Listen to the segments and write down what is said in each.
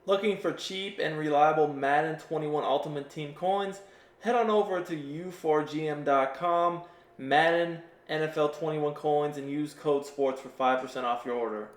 Looking for cheap and reliable Madden 21 Ultimate Team coins? Head on over to u4gm.com, Madden NFL 21 coins, and use code SPORTS for 5% off your order.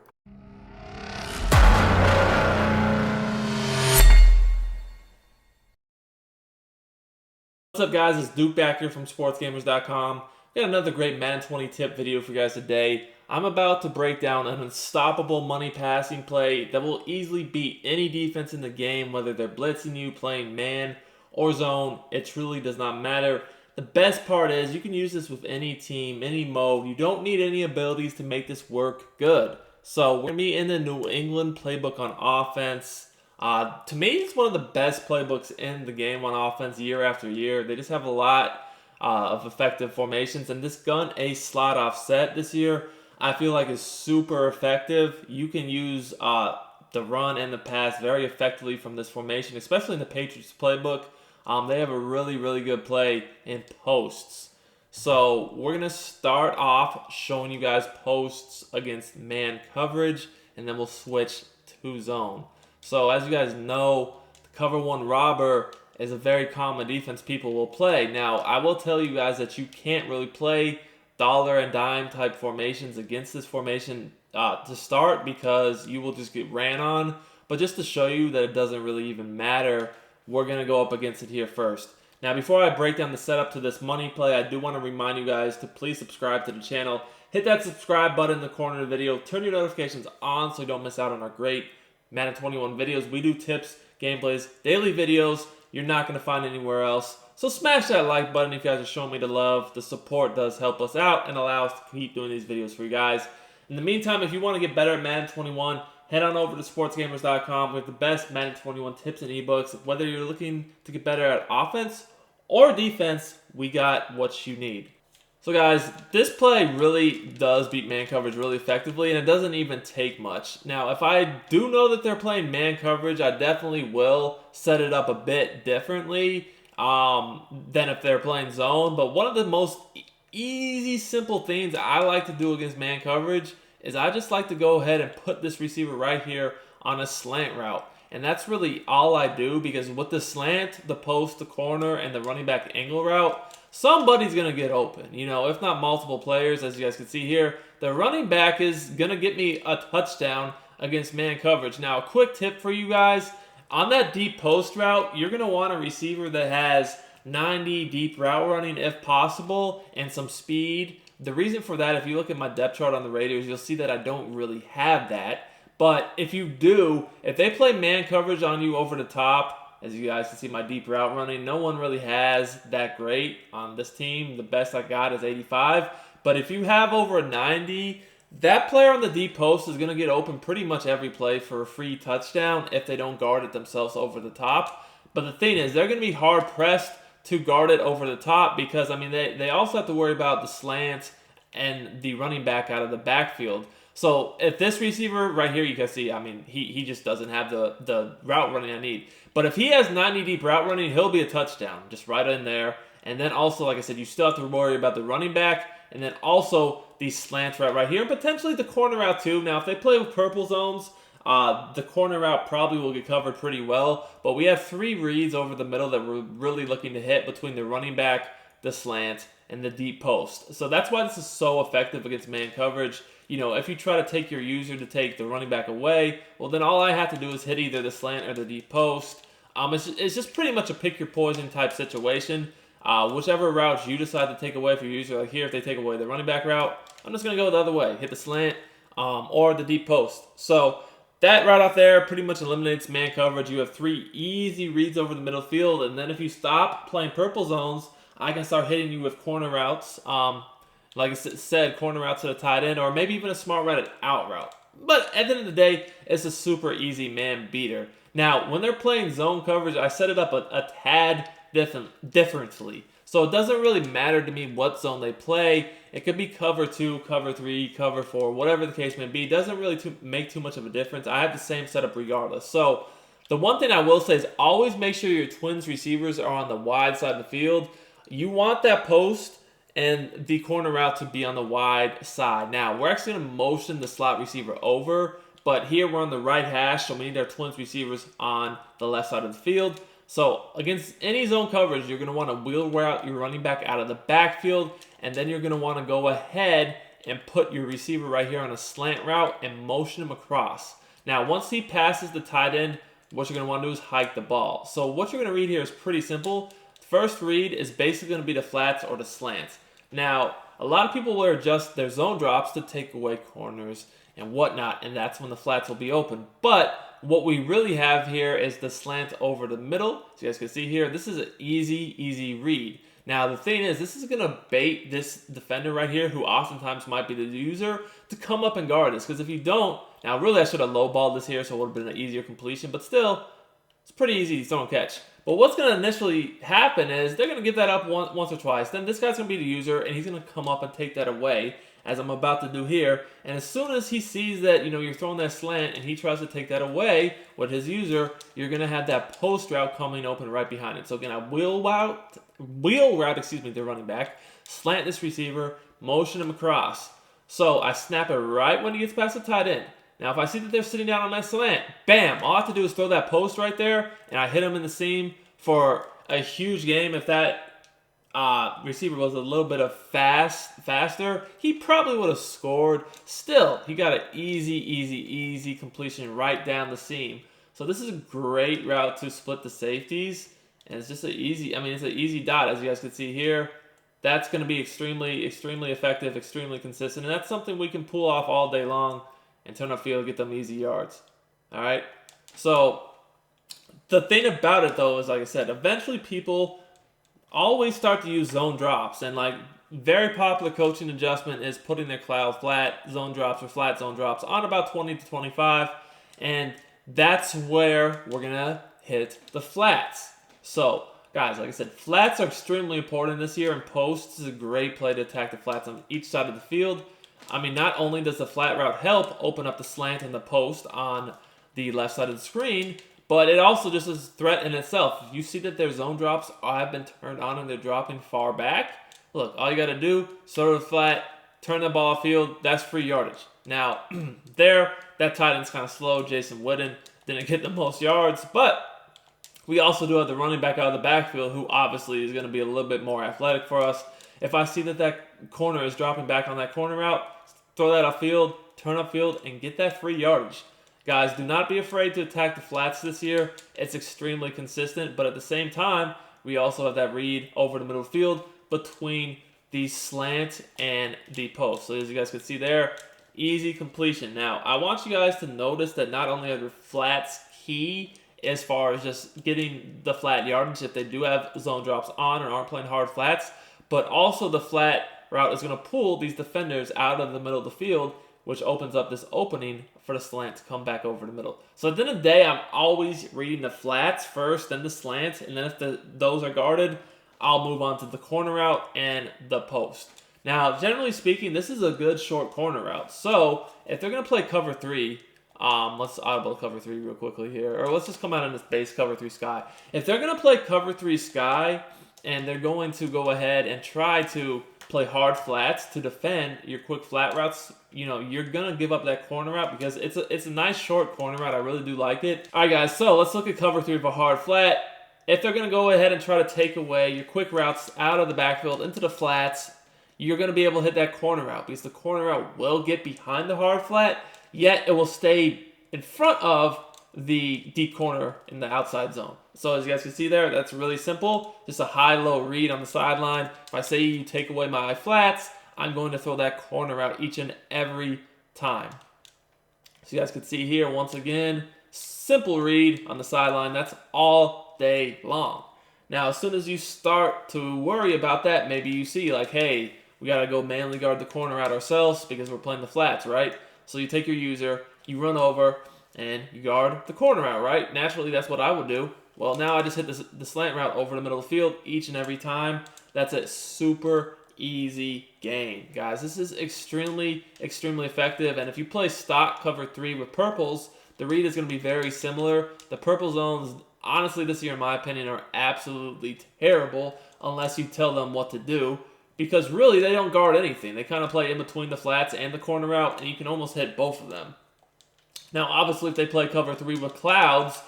What's up, guys? It's Duke back here from sportsgamers.com. Got another great Madden 20 tip video for you guys today. I'm about to break down an unstoppable money passing play that will easily beat any defense in the game, whether they're blitzing you, playing man or zone. It truly does not matter. The best part is you can use this with any team, any mode. You don't need any abilities to make this work good. So we're going to be in the New England playbook on offense. To me, it's one of the best playbooks in the game on offense year after year. They just have a lot of effective formations, and this gun a slot offset this year I feel like is super effective. You can use the run and the pass very effectively from this formation, especially in the Patriots playbook. They have a really good play in posts. So we're going to start off showing you guys posts against man coverage, and then we'll switch to zone. So as you guys know, the cover one robber is a very common defense people will play. Now, I will tell you guys that you can't really play dollar and dime type formations against this formation to start because you will just get ran on. But just to show you that it doesn't really even matter, we're going to go up against it here first. Now, before I break down the setup to this money play, I do want to remind you guys to please subscribe to the channel. Hit that subscribe button in the corner of the video. Turn your notifications on so you don't miss out on our great Madden 21 videos. We do tips, gameplays, daily videos you're not going to find anywhere else. So smash that like button if you guys are showing me the love. The support does help us out and allow us to keep doing these videos for you guys. In the meantime, if you want to get better at Madden 21, head on over to sportsgamers.com. We have the best Madden 21 tips and ebooks. Whether you're looking to get better at offense or defense, we got what you need. So guys, this play really does beat man coverage really effectively, and it doesn't even take much. Now, if I do know that they're playing man coverage, I definitely will set it up a bit differently than if they're playing zone. But one of the most easy, simple things I like to do against man coverage is I just like to go ahead and put this receiver right here on a slant route. And that's really all I do, because with the slant, the post, the corner, and the running back angle route, somebody's going to get open. You know, if not multiple players, as you guys can see here, the running back is going to get me a touchdown against man coverage. Now, a quick tip for you guys. On that deep post route, you're going to want a receiver that has 90 deep route running if possible and some speed. The reason for that, if you look at my depth chart on the radios, you'll see that I don't really have that. But if you do, if they play man coverage on you over the top, as you guys can see my deep route running, no one really has that great on this team. The best I got is 85. But if you have over a 90, that player on the deep post is going to get open pretty much every play for a free touchdown if they don't guard it themselves over the top. But the thing is, they're going to be hard pressed to guard it over the top because, I mean, they also have to worry about the slant and the running back out of the backfield. So if this receiver right here, you can see, I mean, he just doesn't have the route running I need. But if he has 90 deep route running, he'll be a touchdown, just right in there. And then also, like I said, you still have to worry about the running back, and then also the slant route right here, and potentially the corner route too. Now, if they play with purple zones, the corner route probably will get covered pretty well. But we have 3 reads over the middle that we're really looking to hit between the running back, the slant, and the deep post. So that's why this is so effective against man coverage. You know, if you try to take your user to take the running back away, well, then all I have to do is hit either the slant or the deep post. It's just pretty much a pick your poison type situation. Whichever routes you decide to take away for your user, like here, if they take away the running back route, I'm just going to go the other way, hit the slant or the deep post. So that route out there pretty much eliminates man coverage. You have 3 easy reads over the middle field, and then if you stop playing purple zones, I can start hitting you with corner routes. Like I said, corner route to the tight end, or maybe even a smart out route. But at the end of the day, it's a super easy man beater. Now, when they're playing zone coverage, I set it up a tad differently. So it doesn't really matter to me what zone they play. It could be cover 2, cover 3, cover 4, whatever the case may be. It doesn't really make too much of a difference. I have the same setup regardless. So the one thing I will say is always make sure your Twins receivers are on the wide side of the field. You want that post and the corner route to be on the wide side. Now, we're actually going to motion the slot receiver over, But here we're on the right hash, so we need our twins receivers on the left side of the field. So against any zone coverage, you're going to want to wheel route your running back out of the backfield, and then you're going to want to go ahead and put your receiver right here on a slant route and motion him across. Now, once he passes the tight end, what you're going to want to do is hike the ball. So what you're going to read here is pretty simple. First read is basically going to be the flats or the slants. Now, a lot of people will adjust their zone drops to take away corners and whatnot, and that's when the flats will be open. But what we really have here is the slant over the middle. So you guys can see here, this is an easy read. Now, the thing is, this is going to bait this defender right here, who oftentimes might be the user, to come up and guard this. Because if you don't, now really I should have lowballed this here so it would have been an easier completion, but still, it's pretty easy to throw and catch. But what's going to initially happen is they're going to give that up once or twice. Then this guy's going to be the user, and he's going to come up and take that away, as I'm about to do here. And as soon as he sees that, you're throwing that slant and he tries to take that away with his user, you're going to have that post route coming open right behind it. So again, I wheel route, the running back, slant this receiver, motion him across. So I snap it right when he gets past the tight end. Now, if I see that they're sitting down on that slant, bam, all I have to do is throw that post right there, and I hit him in the seam for a huge game. If that receiver was a little bit of faster, he probably would have scored. Still, he got an easy completion right down the seam. So this is a great route to split the safeties, and it's just it's an easy dot, as you guys can see here. That's going to be extremely effective, extremely consistent, and that's something we can pull off all day long and turn upfield, get them easy yards. All right. So the thing about it, though, is like I said, eventually people always start to use zone drops, and very popular coaching adjustment is putting their cloud flat zone drops or flat zone drops on about 20 to 25, and that's where we're gonna hit the flats. So guys, like I said, flats are extremely important this year, and posts is a great play to attack the flats on each side of the field. Not only does the flat route help open up the slant and the post on the left side of the screen, but it also just is a threat in itself. If you see that their zone drops have been turned on and they're dropping far back, look, all you got to do, throw the flat, turn the ball field, that's free yardage. Now, that tight end's kind of slow. Jason Witten didn't get the most yards, but we also do have the running back out of the backfield, who obviously is going to be a little bit more athletic for us. If I see that corner is dropping back on that corner route, throw that upfield, turn upfield, and get that free yardage. Guys, do not be afraid to attack the flats this year. It's extremely consistent, but at the same time, we also have that read over the middle of the field between the slant and the post. So as you guys can see there, easy completion. Now, I want you guys to notice that not only are the flats key as far as just getting the flat yardage if they do have zone drops on and aren't playing hard flats, but also the flat route is going to pull these defenders out of the middle of the field, which opens up this opening for the slant to come back over the middle. So at the end of the day, I'm always reading the flats first, then the slant, and then if those are guarded, I'll move on to the corner route and the post. Now, generally speaking, this is a good short corner route. So if they're going to play cover 3, let's audible cover 3 real quickly here, or let's just come out in this base cover 3 sky. If they're going to play cover 3 sky, and they're going to go ahead and try to play hard flats to defend your quick flat routes, you're going to give up that corner route because it's a nice short corner route. I really do like it. All right, guys, so let's look at cover 3 of a hard flat. If they're going to go ahead and try to take away your quick routes out of the backfield into the flats, you're going to be able to hit that corner route because the corner route will get behind the hard flat, yet it will stay in front of the deep corner in the outside zone. So as you guys can see there, that's really simple. Just a high-low read on the sideline. If I say you take away my flats, I'm going to throw that corner out each and every time. So you guys can see here, once again, simple read on the sideline. That's all day long. Now, as soon as you start to worry about that, maybe you see hey, we got to go manually guard the corner out ourselves because we're playing the flats, right? So you take your user, you run over, and you guard the corner out, right? Naturally, that's what I would do. Well, now I just hit the slant route over the middle of the field each and every time. That's a super easy game, guys. This is extremely effective. And if you play stock cover 3 with purples, the read is going to be very similar. The purple zones, honestly, this year, in my opinion, are absolutely terrible unless you tell them what to do. Because really, they don't guard anything. They kind of play in between the flats and the corner route, and you can almost hit both of them. Now, obviously, if they play cover 3 with clouds,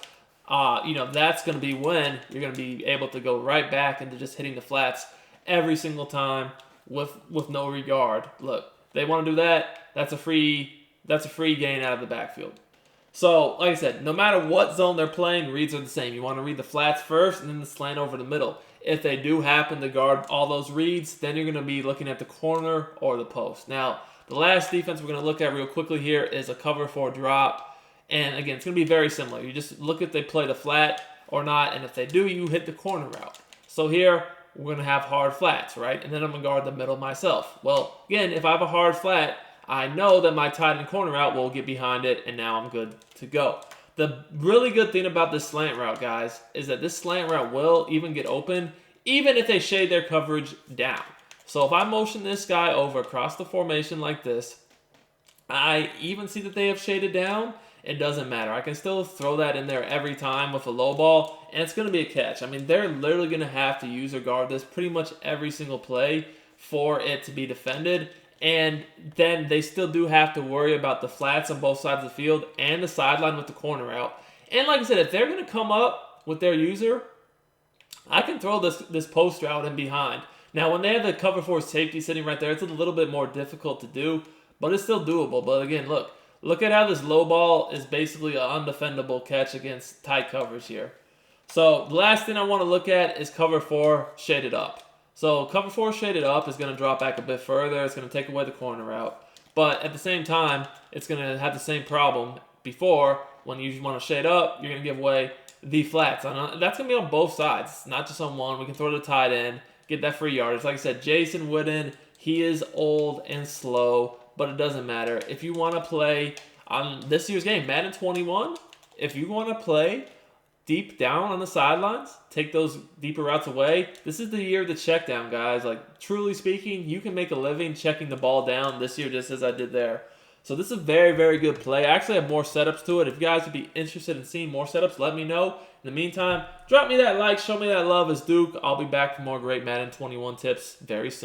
that's going to be when you're going to be able to go right back into just hitting the flats every single time with no regard. Look, they want to do that. That's a free gain out of the backfield. So, like I said, no matter what zone they're playing, reads are the same. You want to read the flats first and then the slant over the middle. If they do happen to guard all those reads, then you're going to be looking at the corner or the post. Now, the last defense we're going to look at real quickly here is a cover 4 drop. And again, it's going to be very similar. You just look if they play the flat or not, and if they do, you hit the corner route. So here, we're going to have hard flats, right? And then I'm going to guard the middle myself. Well, again, if I have a hard flat, I know that my tight end corner route will get behind it, and now I'm good to go. The really good thing about this slant route, guys, is that this slant route will even get open, even if they shade their coverage down. So if I motion this guy over across the formation like this, I even see that they have shaded down, it doesn't matter. I can still throw that in there every time with a low ball, and it's going to be a catch. I mean, they're literally going to have to use or guard this pretty much every single play for it to be defended. And then they still do have to worry about the flats on both sides of the field and the sideline with the corner out. And like I said, if they're going to come up with their user, I can throw this post route in behind. Now, when they have the cover 4 safety sitting right there, it's a little bit more difficult to do, but it's still doable. But again, look at how this low ball is basically an undefendable catch against tight coverage here. So the last thing I want to look at is cover 4 shaded up. So cover 4 shaded up is going to drop back a bit further. It's going to take away the corner route. But at the same time, it's going to have the same problem before. When you want to shade up, you're going to give away the flats. That's going to be on both sides, not just on one. We can throw the tight end, get that free yardage. Like I said, Jason Witten, he is old and slow, but it doesn't matter. If you want to play on this year's game, Madden 21, if you want to play deep down on the sidelines, take those deeper routes away, this is the year of the check down, guys. Like, truly speaking, you can make a living checking the ball down this year just as I did there. So this is a very, very good play. I actually have more setups to it. If you guys would be interested in seeing more setups, let me know. In the meantime, drop me that like, show me that love. As Duke, I'll be back for more great Madden 21 tips very soon.